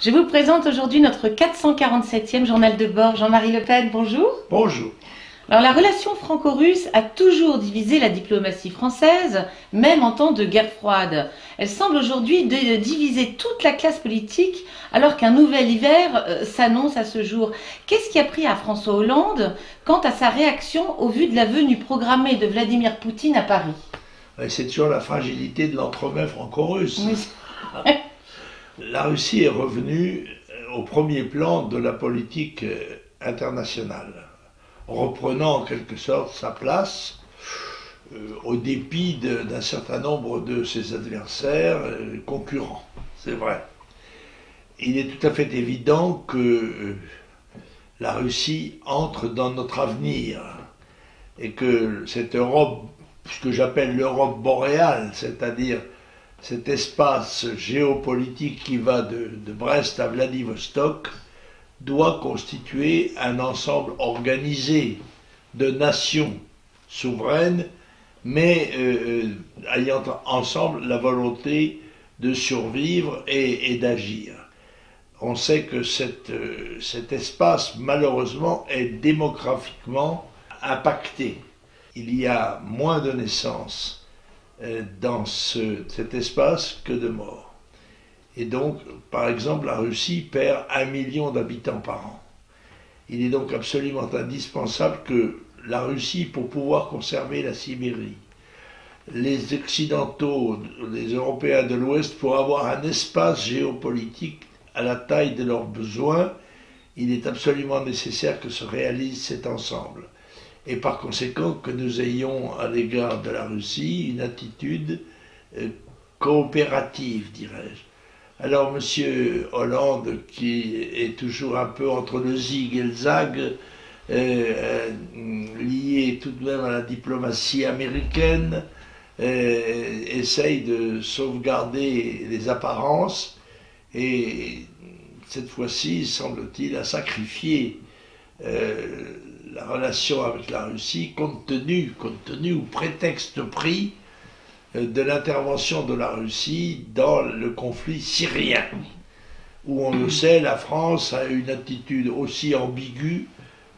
Je vous présente aujourd'hui notre 447e journal de bord. Jean-Marie Le Pen, bonjour. Bonjour. Alors la relation franco-russe a toujours divisé la diplomatie française, même en temps de guerre froide. Elle semble aujourd'hui diviser toute la classe politique, alors qu'un nouvel hiver s'annonce à ce jour. Qu'est-ce qui a pris à François Hollande quant à sa réaction au vu de la venue programmée de Vladimir Poutine à Paris? C'est toujours la fragilité de l'entremets franco-russe. Oui. La Russie est revenue au premier plan de la politique internationale, reprenant en quelque sorte sa place au dépit d'un certain nombre de ses adversaires concurrents. C'est vrai. Il est tout à fait évident que la Russie entre dans notre avenir et que cette Europe, ce que j'appelle l'Europe boréale, c'est-à-dire cet espace géopolitique qui va de Brest à Vladivostok, doit constituer un ensemble organisé de nations souveraines, mais ayant ensemble la volonté de survivre et d'agir. On sait que cet espace, malheureusement, est démographiquement impacté. Il y a moins de naissances dans cet espace que de morts. Et donc, par exemple, la Russie perd 1 million d'habitants par an. Il est donc absolument indispensable que la Russie, pour pouvoir conserver la Sibérie, les Occidentaux, les Européens de l'Ouest, pour avoir un espace géopolitique à la taille de leurs besoins, il est absolument nécessaire que se réalise cet ensemble. Et par conséquent que nous ayons à l'égard de la Russie une attitude coopérative, dirais-je. Alors M. Hollande, qui est toujours un peu entre le zig et le zag, lié tout de même à la diplomatie américaine, essaye de sauvegarder les apparences et cette fois-ci, semble-t-il, a sacrifié la relation avec la Russie compte tenu ou prétexte pris de l'intervention de la Russie dans le conflit syrien, où on le sait, la France a une attitude aussi ambiguë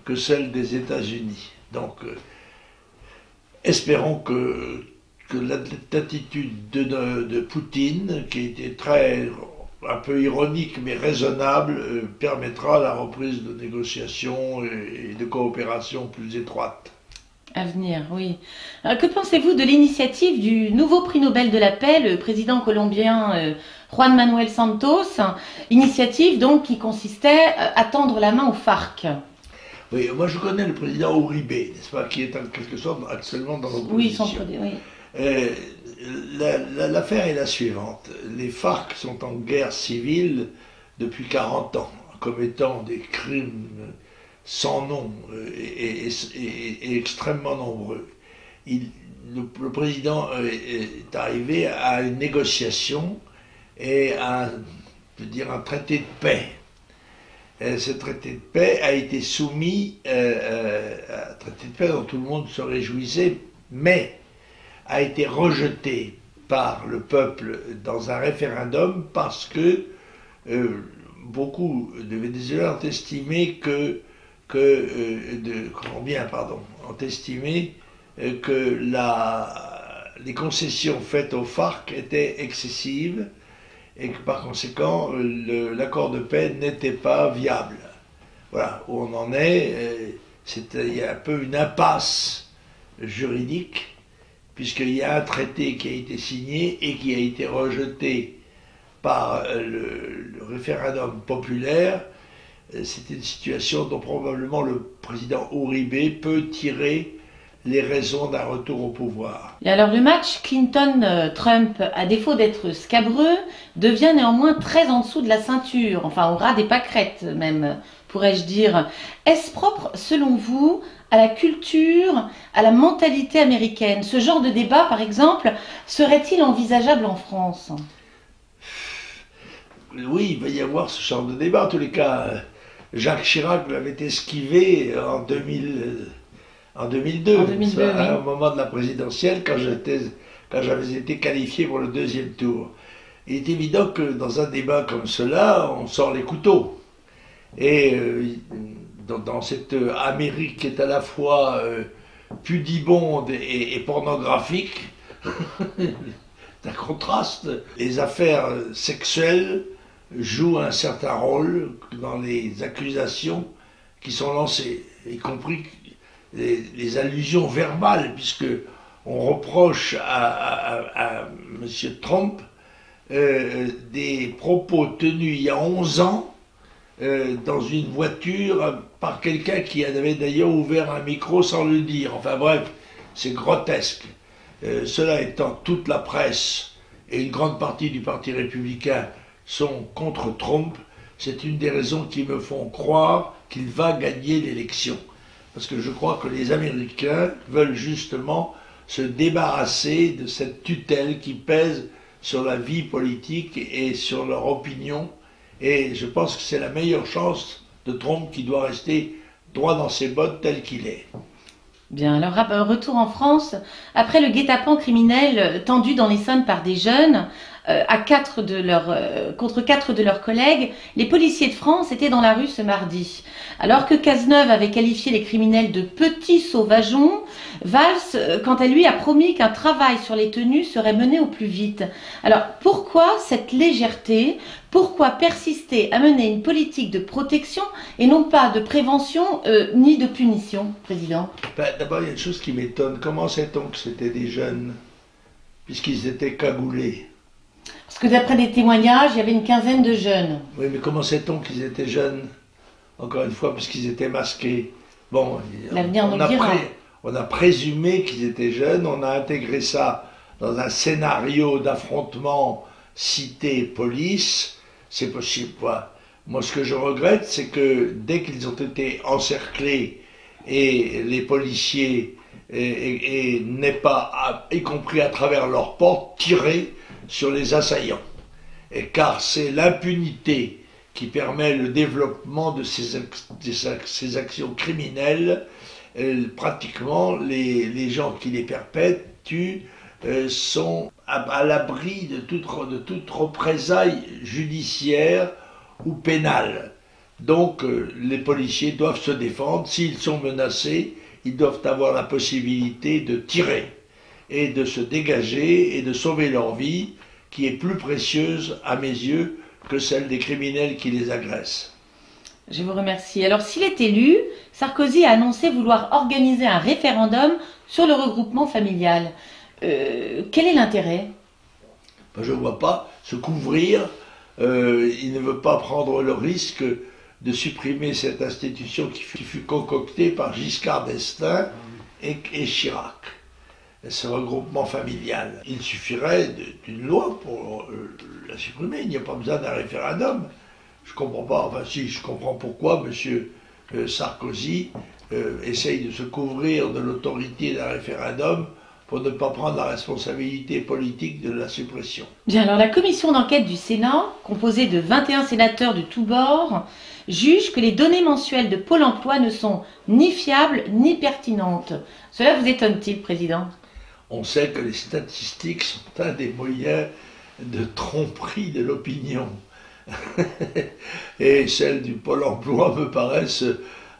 que celle des États-Unis. Donc, espérons que l'attitude de Poutine, qui était un peu ironique mais raisonnable, permettra la reprise de négociations et de coopération plus étroites. À venir, oui. Alors, que pensez-vous de l'initiative du nouveau prix Nobel de la paix, le président colombien Juan Manuel Santos, initiative donc qui consistait à tendre la main aux FARC? Oui, moi je connais le président Uribe, n'est-ce pas, qui est en quelque sorte actuellement dans l'opposition. Oui, son oui. L'affaire est la suivante. Les FARC sont en guerre civile depuis 40 ans, commettant des crimes sans nom et extrêmement nombreux. Le président est arrivé à une négociation et à un traité de paix. Ce traité de paix a été soumis un traité de paix dont tout le monde se réjouissait, mais a été rejeté par le peuple dans un référendum parce que beaucoup de Vénézuéliens ont estimé que les concessions faites aux FARC étaient excessives et que par conséquent l'accord de paix n'était pas viable. Voilà où on en est. Il y a un peu une impasse juridique, puisqu'il y a un traité qui a été signé et qui a été rejeté par le référendum populaire. C'est une situation dont probablement le président Uribe peut tirer les raisons d'un retour au pouvoir. Et alors le match Clinton-Trump, à défaut d'être scabreux, devient néanmoins très en dessous de la ceinture, enfin au ras des pâquerettes même, pourrais-je dire. Est-ce propre, selon vous, à la culture, à la mentalité américaine? Ce genre de débat, par exemple, serait-il envisageable en France? Oui, il va y avoir ce genre de débat. En tous les cas, Jacques Chirac l'avait esquivé en 2002, oui. Au moment de la présidentielle, quand j'avais été qualifié pour le deuxième tour. il est évident que dans un débat comme cela, on sort les couteaux. Et dans cette Amérique qui est à la fois pudibonde et pornographique, c'est un contraste. Les affaires sexuelles jouent un certain rôle dans les accusations qui sont lancées, y compris les allusions verbales, puisque on reproche à M. Trump des propos tenus il y a 11 ans dans une voiture par quelqu'un qui avait d'ailleurs ouvert un micro sans le dire. Enfin bref, c'est grotesque. Cela étant, toute la presse et une grande partie du Parti républicain sont contre Trump. C'est une des raisons qui me font croire qu'il va gagner l'élection. Parce que je crois que les Américains veulent justement se débarrasser de cette tutelle qui pèse sur la vie politique et sur leur opinion. Et je pense que c'est la meilleure chance de Trump qui doit rester droit dans ses bottes tel qu'il est. Bien, alors retour en France. Après le guet-apens criminel tendu dans l'Essonne par des jeunes, contre 4 de leurs collègues, les policiers de France étaient dans la rue ce mardi. Alors que Cazeneuve avait qualifié les criminels de petits sauvageons, Valls, quant à lui, a promis qu'un travail sur les tenues serait mené au plus vite. Alors pourquoi cette légèreté? Pourquoi persister à mener une politique de protection et non pas de prévention ni de punition, Président? D'abord, il y a une chose qui m'étonne. Comment sait-on que c'était des jeunes, puisqu'ils étaient cagoulés? Parce que d'après des témoignages, il y avait une quinzaine de jeunes. Oui, mais comment sait-on qu'ils étaient jeunes? Encore une fois, puisqu'ils étaient masqués. Bon, l'avenir nous le dira. On a présumé qu'ils étaient jeunes, on a intégré ça dans un scénario d'affrontement cité-police. C'est possible, quoi. Moi, ce que je regrette, c'est que dès qu'ils ont été encerclés et les policiers n'aient pas, y compris à travers leurs portes, tiré sur les assaillants. Car c'est l'impunité qui permet le développement de ces actions criminelles. Pratiquement, les gens qui les perpétuent sont à l'abri de toute représailles judiciaire ou pénale. Donc les policiers doivent se défendre. S'ils sont menacés, ils doivent avoir la possibilité de tirer et de se dégager et de sauver leur vie, qui est plus précieuse à mes yeux que celle des criminels qui les agressent. Je vous remercie. Alors, s'il est élu, Sarkozy a annoncé vouloir organiser un référendum sur le regroupement familial. Quel est l'intérêt? Je ne vois pas se couvrir. Il ne veut pas prendre le risque de supprimer cette institution qui fut concoctée par Giscard d'Estaing et Chirac. Ce regroupement familial. Il suffirait d'une loi pour la supprimer. Il n'y a pas besoin d'un référendum. Je ne comprends pas, enfin si, je comprends pourquoi M. Sarkozy essaye de se couvrir de l'autorité d'un référendum pour ne pas prendre la responsabilité politique de la suppression. Bien, alors la commission d'enquête du Sénat, composée de 21 sénateurs de tous bords, juge que les données mensuelles de Pôle emploi ne sont ni fiables ni pertinentes. Cela vous étonne-t-il, Président? On sait que les statistiques sont un des moyens de tromperie de l'opinion. Et celles du Pôle emploi me paraissent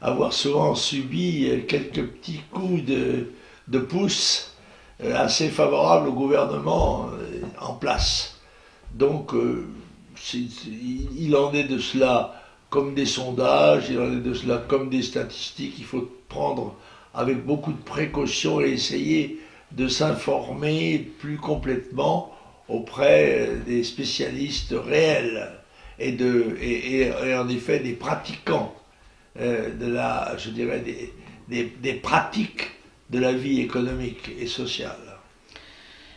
avoir souvent subi quelques petits coups de pouce assez favorables au gouvernement en place. Donc il en est de cela comme des sondages, il en est de cela comme des statistiques. Il faut prendre avec beaucoup de précaution et essayer de s'informer plus complètement auprès des spécialistes réels et en effet des pratiquants je dirais des pratiques de la vie économique et sociale.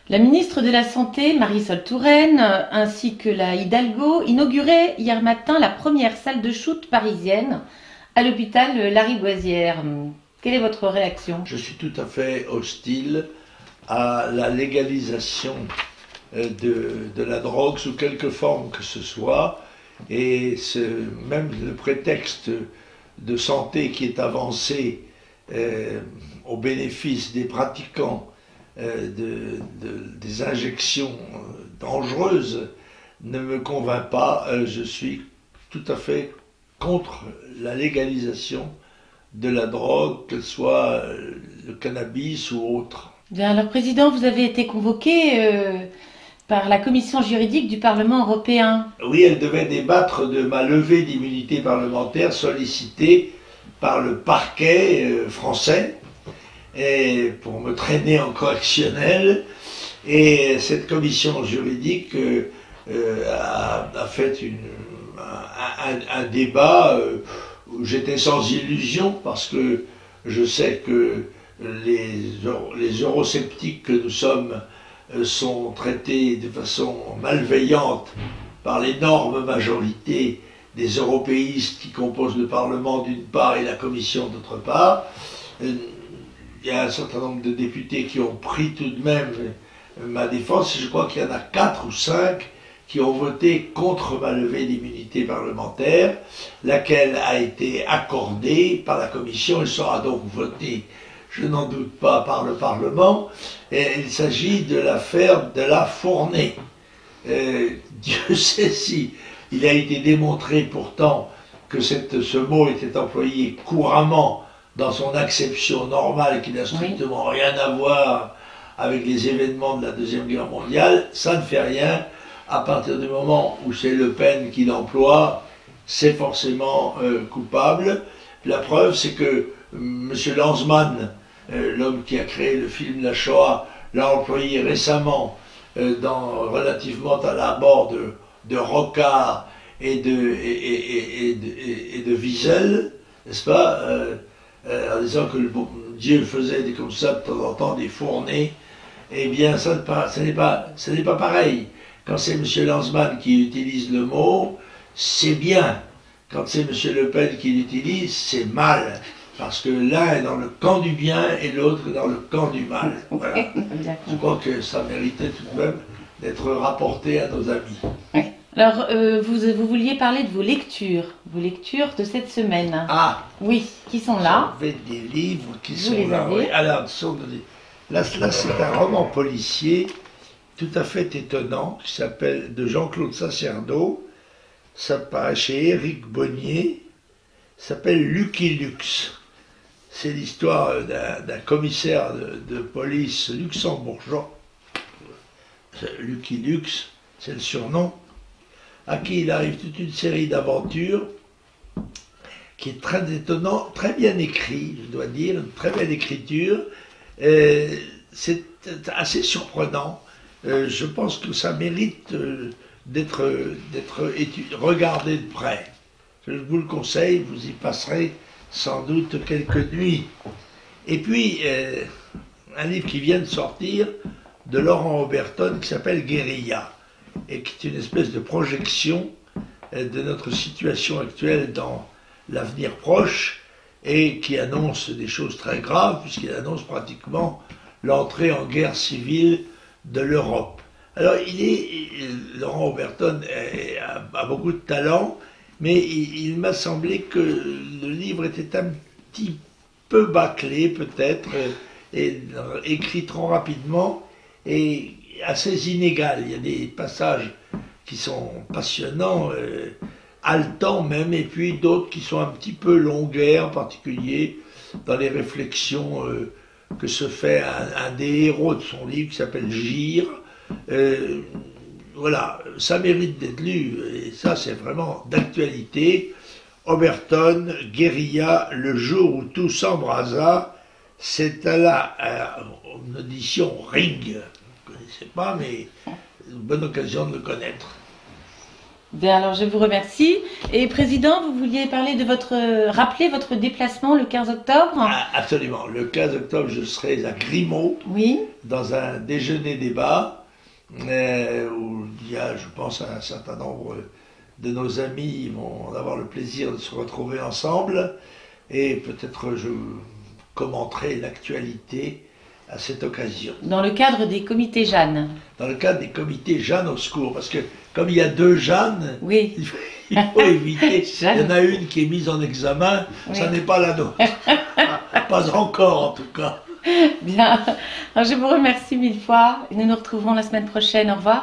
La ministre de la Santé, Marisol Touraine, ainsi que la Hidalgo, inauguraient hier matin la première salle de shoot parisienne à l'hôpital Lariboisière. Quelle est votre réaction? Je suis tout à fait hostile à la légalisation de la drogue sous quelque forme que ce soit, et même le prétexte de santé qui est avancé au bénéfice des pratiquants des injections dangereuses ne me convainc pas. Je suis tout à fait contre la légalisation de la drogue, qu'elle soit le cannabis ou autre. Bien, alors, Président, vous avez été convoqué par la commission juridique du Parlement européen. Oui, elle devait débattre de ma levée d'immunité parlementaire sollicitée par le parquet français et pour me traîner en correctionnel. Et cette commission juridique a fait un débat où j'étais sans illusion parce que je sais que les eurosceptiques que nous sommes sont traités de façon malveillante par l'énorme majorité des européistes qui composent le Parlement d'une part et la Commission d'autre part. Il y a un certain nombre de députés qui ont pris tout de même ma défense, et je crois qu'il y en a 4 ou 5 qui ont voté contre ma levée d'immunité parlementaire, laquelle a été accordée par la Commission. Elle sera donc votée, je n'en doute pas, par le Parlement. Et il s'agit de l'affaire de la Fournée. Dieu sait si il a été démontré pourtant que ce mot était employé couramment dans son acception normale, qui n'a strictement rien à voir avec les événements de la Deuxième Guerre mondiale. Ça ne fait rien. À partir du moment où c'est Le Pen qui l'emploie, c'est forcément coupable. La preuve, c'est que M. Lanzmann, l'homme qui a créé le film La Shoah, l'a employé récemment relativement à la mort de Rocard et de Wiesel, n'est-ce pas, en disant que Dieu faisait comme ça de temps en temps des fournées. Eh bien, ce n'est pas pareil. Quand c'est M. Lanzmann qui utilise le mot, c'est bien. Quand c'est M. Le Pen qui l'utilise, c'est mal. Parce que l'un est dans le camp du bien et l'autre dans le camp du mal. Voilà. Je crois que ça méritait tout de même d'être rapporté à nos amis. Oui. Alors, vous vouliez parler de vos lectures de cette semaine. Ah oui, qui sont là. J'avais des livres qui vous sont les là. Avez. Oui. Alors, là c'est un roman policier tout à fait étonnant qui s'appelle de Jean-Claude Sacerdo. Ça paraît chez Éric Bonnier. Ça s'appelle Lucky Luxe. C'est l'histoire d'un commissaire de police luxembourgeois. Lucky Luxe, c'est le surnom, à qui il arrive toute une série d'aventures qui est très étonnant, très bien écrit, je dois dire, une très belle écriture. C'est assez surprenant. Je pense que ça mérite d'être regardé de près. Je vous le conseille, vous y passerez sans doute quelques nuits. Et puis, un livre qui vient de sortir de Laurent Oberton qui s'appelle Guérilla, et qui est une espèce de projection de notre situation actuelle dans l'avenir proche, et qui annonce des choses très graves, puisqu'il annonce pratiquement l'entrée en guerre civile de l'Europe. Alors, Laurent Oberton a beaucoup de talent, mais il m'a semblé que le livre était un petit peu bâclé, peut-être, et écrit trop rapidement, et assez inégal. Il y a des passages qui sont passionnants, haletants même, et puis d'autres qui sont un petit peu longuets, en particulier dans les réflexions que se fait un des héros de son livre qui s'appelle Gire. Voilà, ça mérite d'être lu, et ça c'est vraiment d'actualité. Oberton, Guérilla, le jour où tout s'embrasa, c'est à la audition Ring. Je ne connaissais pas, mais une bonne occasion de le connaître. Bien, alors je vous remercie. Et Président, vous vouliez parler de rappeler votre déplacement le 15 octobre? Ah, absolument. Le 15 octobre, je serai à Grimaud, oui, dans un déjeuner-débat, où il y a, je pense, un certain nombre de nos amis vont avoir le plaisir de se retrouver ensemble, et peut-être je commenterai l'actualité à cette occasion. Dans le cadre des comités Jeanne. Dans le cadre des comités Jeanne au secours, parce que comme il y a deux Jeanne, oui, il faut éviter. Il y en a une qui est mise en examen, oui. Ça n'est pas la nôtre. Pas encore en tout cas. Bien, alors, je vous remercie mille fois. Nous nous retrouverons la semaine prochaine. Au revoir.